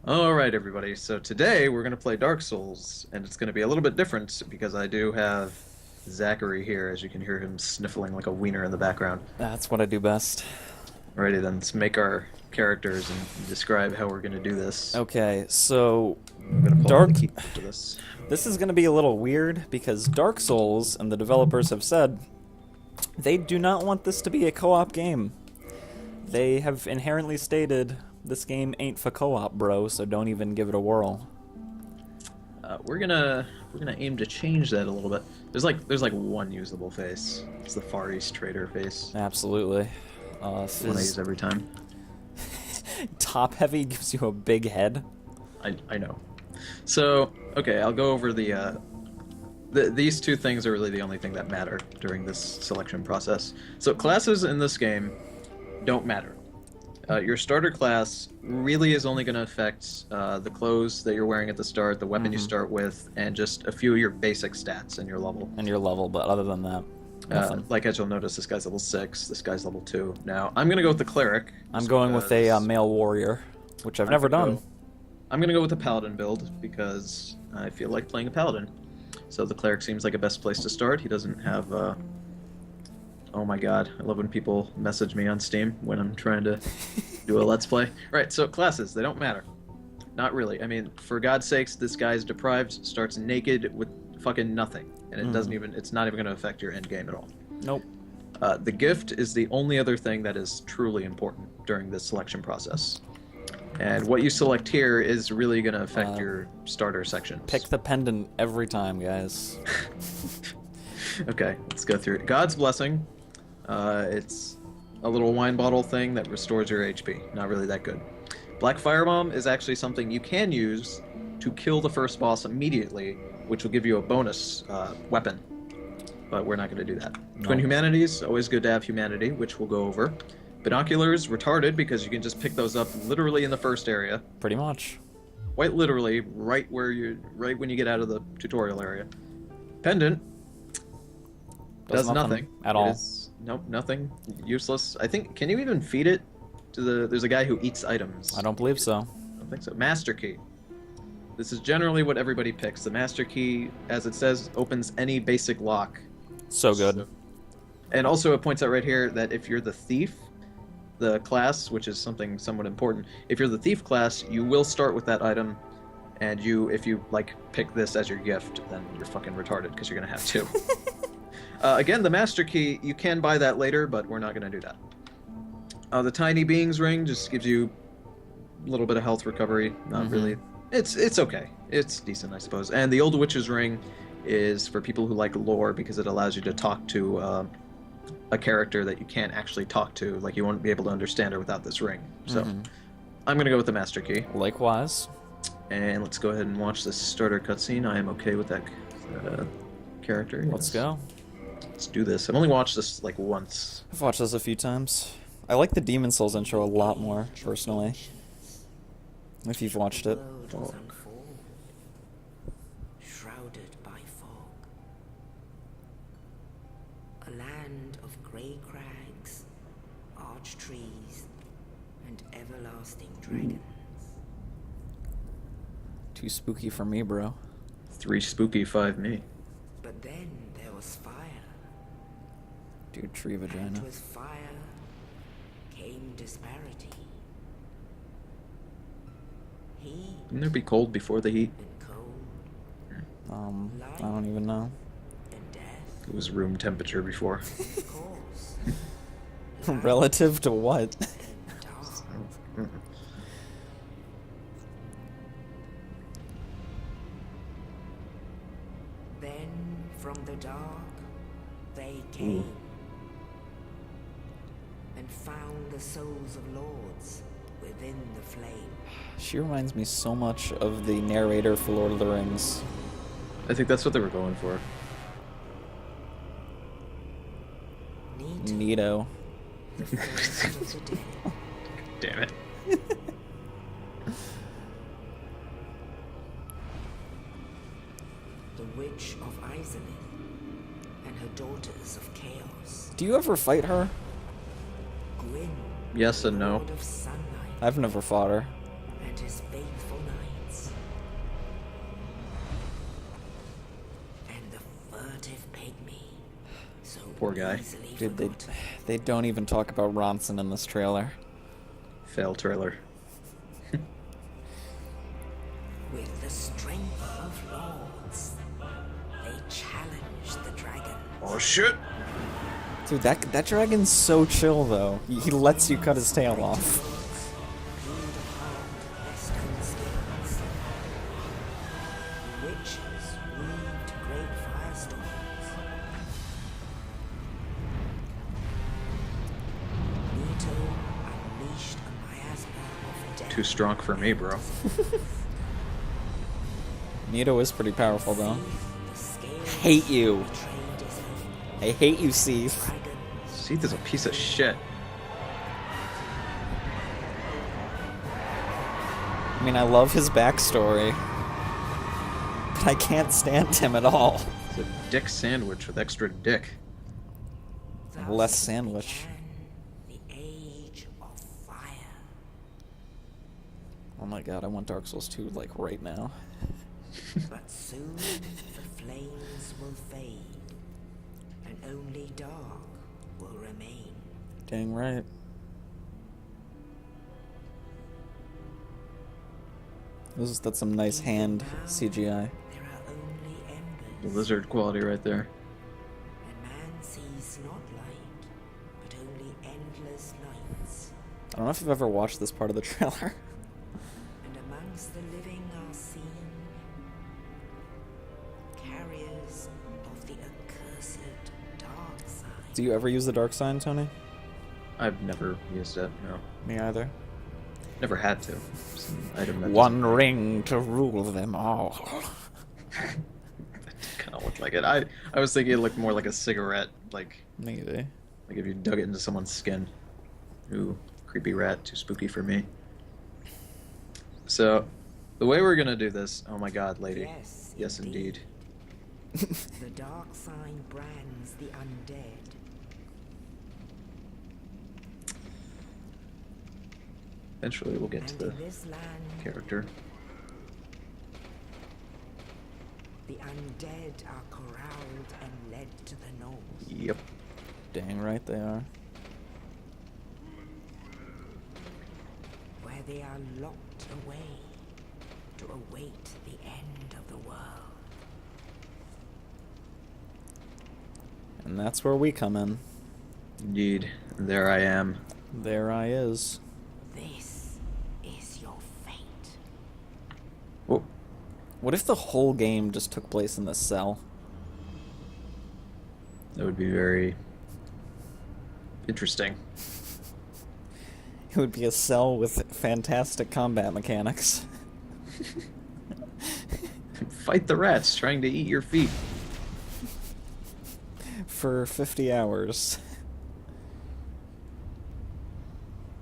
All right, everybody. So today we're going to play Dark Souls, and it's going to be a little bit different because I do have Zachary here, as you can hear him sniffling like a wiener in the background. That's what I do best. Alrighty, then let's make our characters and describe how we're going to do this. Okay, so I'm going to pull up Dark. the keyboard to this. This is going to be a little weird because Dark Souls and the developers have said they do not want this to be a co-op game. They have inherently stated this game ain't for co-op, bro, so don't even give it a whirl. We're gonna aim to change that a little bit. There's like one usable face. It's the Far East Trader face. Absolutely. This One I use is every time. top heavy, gives you a big head. I know. So okay, I'll go over these two things are really the only thing that matter during this selection process. So classes in this game don't matter. Your starter class really is only going to affect the clothes that you're wearing at the start, the weapon you start with, and just a few of your basic stats and your level. And your level, but other than that, nothing. Like as you'll notice, this guy's level 6, this guy's level 2. Now, I'm going to go with the Cleric. I'm going with a male warrior, which I've never done. I'm going to go with the Paladin build because I feel like playing a Paladin. So the Cleric seems like a best place to start. He doesn't have... Oh my god, I love when people message me on Steam when I'm trying to do a Let's Play. Right, so classes, they don't matter. Not really. I mean, for God's sakes, this guy's deprived, starts naked with fucking nothing. And it doesn't even, it's not even going to affect your end game at all. Nope. The gift is the only other thing that is truly important during this selection process. And what you select here is really going to affect your starter sections. Pick the pendant every time, guys. Okay, let's go through it. God's Blessing. It's a little wine bottle thing that restores your HP. Not really that good. Black Firebomb is actually something you can use to kill the first boss immediately, which will give you a bonus weapon. But we're not going to do that. No. Twin Humanities, always good to have Humanity, which we'll go over. Binoculars, retarded, because you can just pick those up literally in the first area. Pretty much. Quite literally, right when you get out of the tutorial area. Pendant does nothing at all. Nope, nothing. Useless. I think, can you even feed it to there's a guy who eats items. I don't believe so. I don't think so. Master Key. This is generally what everybody picks. The Master Key, as it says, opens any basic lock. So good. And also it points out right here that if you're the Thief, the class, which is something somewhat important, if you're the Thief class, you will start with that item, and if you, like, pick this as your gift, then you're fucking retarded, because you're going to have two. Again, the Master Key, you can buy that later, but we're not going to do that. The Tiny Beings Ring just gives you a little bit of health recovery. Not really. It's okay. It's decent, I suppose. And the Old Witch's Ring is for people who like lore, because it allows you to talk to a character that you can't actually talk to. Like, you won't be able to understand her without this ring. So, I'm going to go with the Master Key. Likewise. And let's go ahead and watch this starter cutscene. I am okay with that character. Yes. Let's go. Let's do this. I've only watched this like once. I've watched this a few times. I like the Demon Souls intro a lot more, personally. If you've watched it. World was unfold, shrouded by fog. A land of grey crags, arch trees, and everlasting dragons. Too spooky for me, bro. 3 spooky, 5 me. But then there was fire, Dude, tree and vagina. with fire came disparity. Heat Wouldn't there be cold before the heat? and cold, I don't even know. and death, It was room temperature before. of course. Relative to what? And dark. Then from the dark they came and found the souls of lords within the flame. She reminds me so much of the narrator for Lord of the Rings. I think that's what they were going for. Neat, Neato. the first of the day. Damn it. The witch of Izalith and her daughters of chaos. Do you ever fight her? Gwyn, Yes and no. Lord of sunlight, I've never fought her. and his faithful Poor guy. Easily Dude, forgotten. they don't even talk about Ronson in this trailer. Fail trailer. With the strength of lords, they challenge the dragon. Oh shit! Dude, that dragon's so chill though. He lets you cut his tail off. Peeled apart their stone skins. Witches weaved great firestorms. Nito unleashed a miasma of death. Too strong for me, bro. Nito is pretty powerful though. The scales Hate you. betrayed his oath. I hate you, Steve. Dragon Seath is a piece of shit. I mean, I love his backstory, but I can't stand him at all. It's a dick sandwich with extra dick. thus Less sandwich. began the age of fire. Oh my god, I want Dark Souls 2 like right now. But soon the flames will fade, and only dark will remain. Dang right. That's some nice hand CGI. There are only embers, Lizard quality right there. and man sees not light, but only endless nights. I don't know if you've ever watched this part of the trailer. And amongst the living are seen carriers of the accursed dark side. Do you ever use the dark sign, Tony? I've never used it, no. Me either. Never had to. It's an item that One ring to rule them all. kind of looked like it. I was thinking it looked more like a cigarette, like Maybe. if you dug it into someone's skin. Ooh, creepy rat, too spooky for me. So, the way we're gonna do this, oh my god, lady. Yes, Yes, indeed. The dark sign brands the undead. Eventually we'll get to And the in this land, character. the undead are corralled and led to the north. Yep. Dang right they are. Where they are locked away to await the end of the world. And that's where we come in. Indeed. There I am. There I is. This is your fate. Oh, What if the whole game just took place in this cell? that would be very interesting. It would be a cell with fantastic combat mechanics. Fight the rats trying to eat your feet. For 50 hours.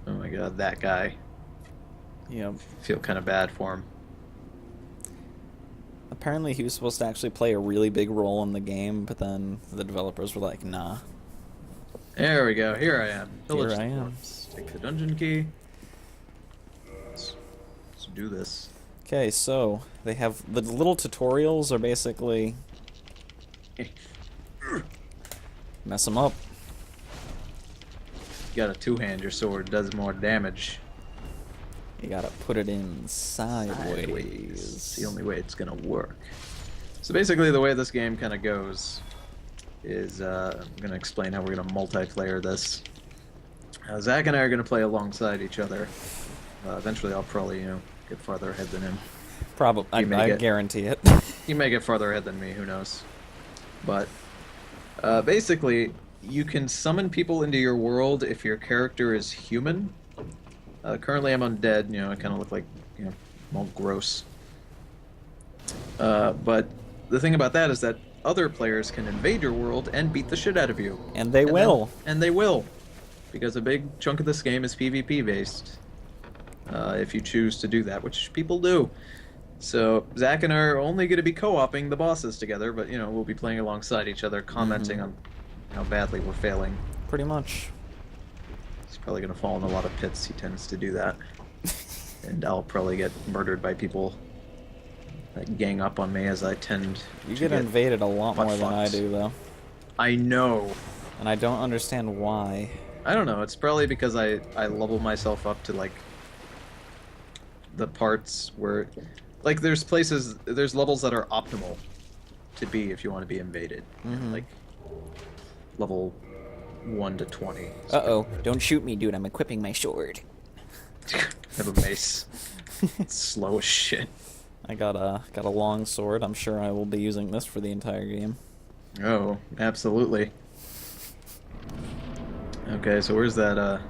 Oh my god, that guy. Yep. Feel kind of bad for him. Apparently he was supposed to actually play a really big role in the game, but then the developers were like, nah. There we go. Here I am. Village Here I am. Dwarves. Take the dungeon key. Let's do this. Okay, so they have the little tutorials are basically mess them up. You got a two-hand, your sword does more damage. You gotta put it in Sideways. sideways. It's the only way it's gonna work. So basically the way this game kind of goes is, I'm gonna explain how we're gonna multiplayer this. Zach and I are gonna play alongside each other. Eventually I'll probably, get farther ahead than him. Probably, I You may get- guarantee it. He may get farther ahead than me, who knows. But basically, you can summon people into your world if your character is human. Currently I'm undead, I kind of look like, I'm all gross. But the thing about that is that other players can invade your world and beat the shit out of you. And they will. And they will. Because a big chunk of this game is PvP based. If you choose to do that, which people do. So Zach and I are only going to be co-oping the bosses together, but we'll be playing alongside each other, commenting on how badly we're failing. Pretty much. He's probably going to fall in a lot of pits. He tends to do that. And I'll probably get murdered by people that gang up on me, as I tend You to get invaded a lot butt more than I fucked. do, though. I know. And I don't understand why. I don't know. It's probably because I level myself up to like the parts where, like, there's levels that are optimal to be if you want to be invaded. Like level 1 to 20. Uh-oh. Don't shoot me, dude. I'm equipping my sword. I have a mace. It's slow as shit. I got a long sword. I'm sure I will be using this for the entire game. Oh, absolutely. Okay, so where's that, let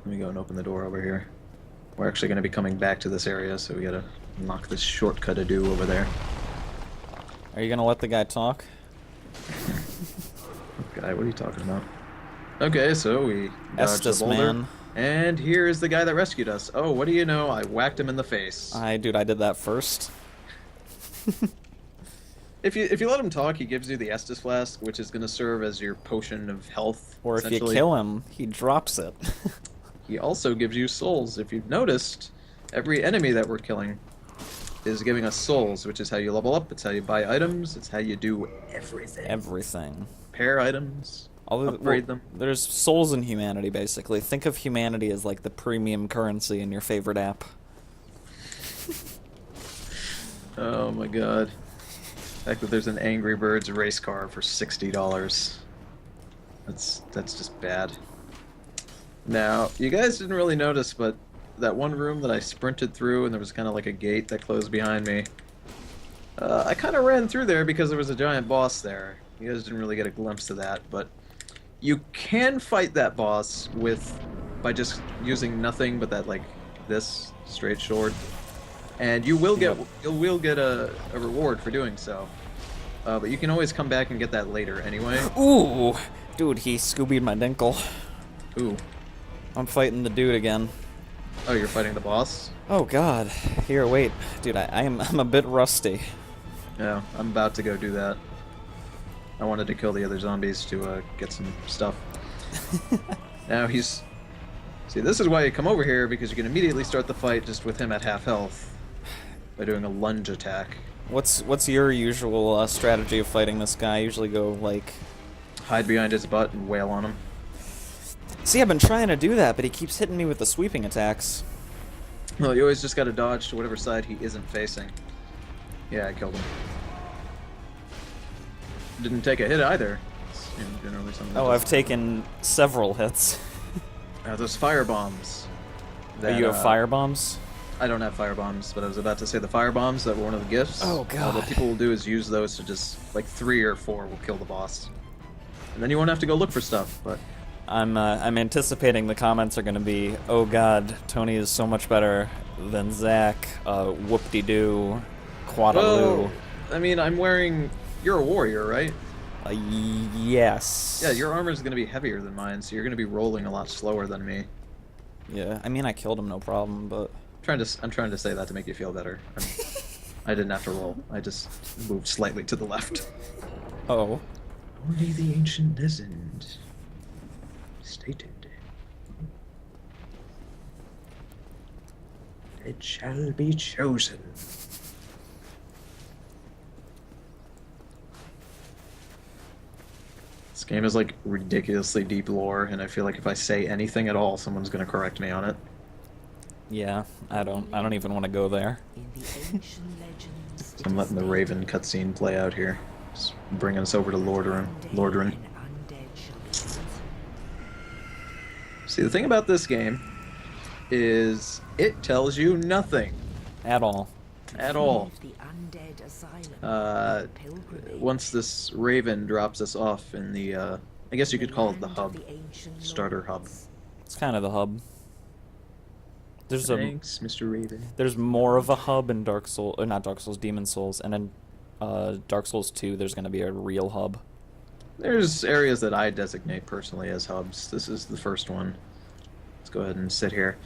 me go and open the door over here. We're actually going to be coming back to this area, so we gotta knock this shortcut a do over there. Are you gonna let the guy talk? Guy, what are you talking about? Okay, so we dodged the Estes, boulder. man. And here's the guy that rescued us. Oh, what do you know? I whacked him in the face. Dude, I did that first. If you let him talk, he gives you the Estus Flask, which is going to serve as your potion of health. Or if you essentially. kill him, he drops it. He also gives you souls. If you've noticed, every enemy that we're killing is giving us souls, which is how you level up, it's how you buy items, it's how you do everything. Everything. Pair items, upgrade them. There's souls in humanity, basically. Think of humanity as like the premium currency in your favorite app. Oh my god. The fact that there's an Angry Birds race car for $60. That's just bad. Now, you guys didn't really notice, but that one room that I sprinted through and there was kind of like a gate that closed behind me, I kind of ran through there because there was a giant boss there. You guys didn't really get a glimpse of that, but you can fight that boss by just using nothing but that, like, this straight sword. And you will get a reward for doing so. But you can always come back and get that later anyway. Ooh! Dude, he Scoobied my dinkle. Ooh. I'm fighting the dude again. Oh, you're fighting the boss? Oh god. Here, wait. Dude, I'm a bit rusty. Yeah, I'm about to go do that. I wanted to kill the other zombies to get some stuff. Now he's... See, this is why you come over here, because you can immediately start the fight just with him at half health by doing a lunge attack. What's your usual strategy of fighting this guy? I usually go, like... Hide behind his butt and wail on him. See, I've been trying to do that, but he keeps hitting me with the sweeping attacks. Well, you always just gotta dodge to whatever side he isn't facing. Yeah, I killed him. Didn't take a hit either. It's, generally something Oh, I've taken several hits. Those fire bombs. Are you have fire bombs? I don't have fire bombs, but I was about to say the fire bombs that were one of the gifts. Oh god. What people will do is use those to just, like, 3 or 4 will kill the boss. And then you won't have to go look for stuff, but... I'm anticipating the comments are gonna be, oh god, Tony is so much better than Zach, whoop-de-doo, quadaloo. Well, I mean, I'm wearing... You're a warrior, right? Yes. Yeah, your armor's gonna be heavier than mine, so you're gonna be rolling a lot slower than me. Yeah, I mean, I killed him, no problem, but... I'm trying to say that to make you feel better. I didn't have to roll. I just moved slightly to the left. Oh. Only the ancient legend stated. It shall be chosen. This game is like ridiculously deep lore, and I feel like if I say anything at all, someone's gonna correct me on it. Yeah, I don't even want to go there. In the ancient legends, I'm letting the Raven cutscene play out here. Just bringing us over to Lordaeron. undead shall be eaten. See, the thing about this game is it tells you nothing At all. at all. Leave the undead asylum. Pilgrimage. Once this Raven drops us off in the, I guess you could call it the Land hub. of the ancient Starter hub. lords. It's kind of the hub. Thanks, Mr. Raven. There's more of a hub in Dark Souls, or not Dark Souls, Demon Souls, and in Dark Souls 2 there's going to be a real hub. There's areas that I designate personally as hubs. This is the first one. Let's go ahead and sit here.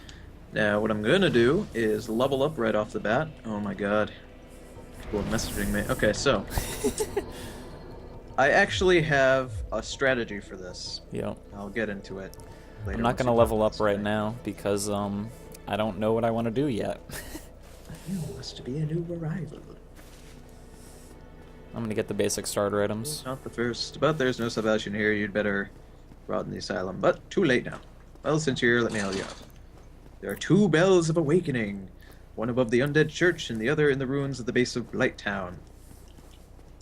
Now, what I'm going to do is level up right off the bat. Oh my god. People are messaging me. Okay, so. I actually have a strategy for this. Yeah. I'll get into it later. I'm not once going to you level talk up this right way. now because I don't know what I want to do yet. You must be a new arrival. I'm gonna get the basic starter items. Not the first, but there's no salvation here. You'd better rot in the asylum. But too late now. Well, since you're here, let me help you out. There are 2 bells of awakening. One above the undead church, and the other in the ruins at the base of Blight Town.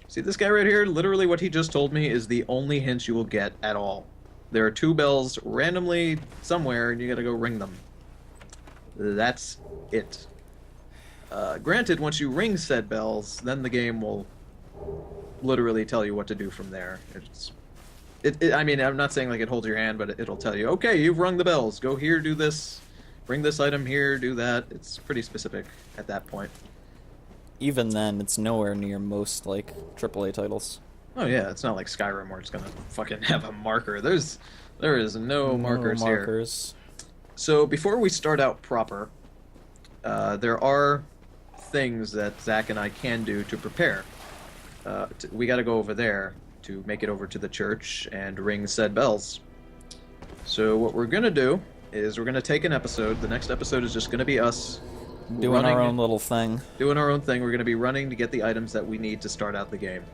See this guy right here? Literally what he just told me is the only hint you will get at all. There are 2 bells randomly somewhere, and you gotta go ring them. That's it. Granted, once you ring said bells, then the game will literally tell you what to do from there. I mean, I'm not saying like it holds your hand, but it'll tell you, okay, you've rung the bells. Go here, do this. Bring this item here, do that. It's pretty specific at that point. Even then, it's nowhere near most, like, AAA titles. Oh yeah, it's not like Skyrim where it's gonna fucking have a marker. There is no markers here. So before we start out proper, there are things that Zach and I can do to prepare. We got to go over there to make it over to the church and ring said bells. So what we're gonna do is we're gonna take an episode. The next episode is just gonna be us Doing our own little thing. Doing our own thing. We're gonna be running to get the items that we need to start out the game.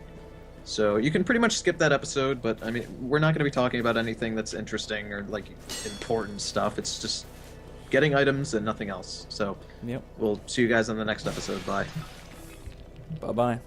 So you can pretty much skip that episode, but I mean, we're not gonna be talking about anything that's interesting or like important stuff. It's just getting items and nothing else. So Yep. we'll see you guys on the next episode. Bye. Bye-bye.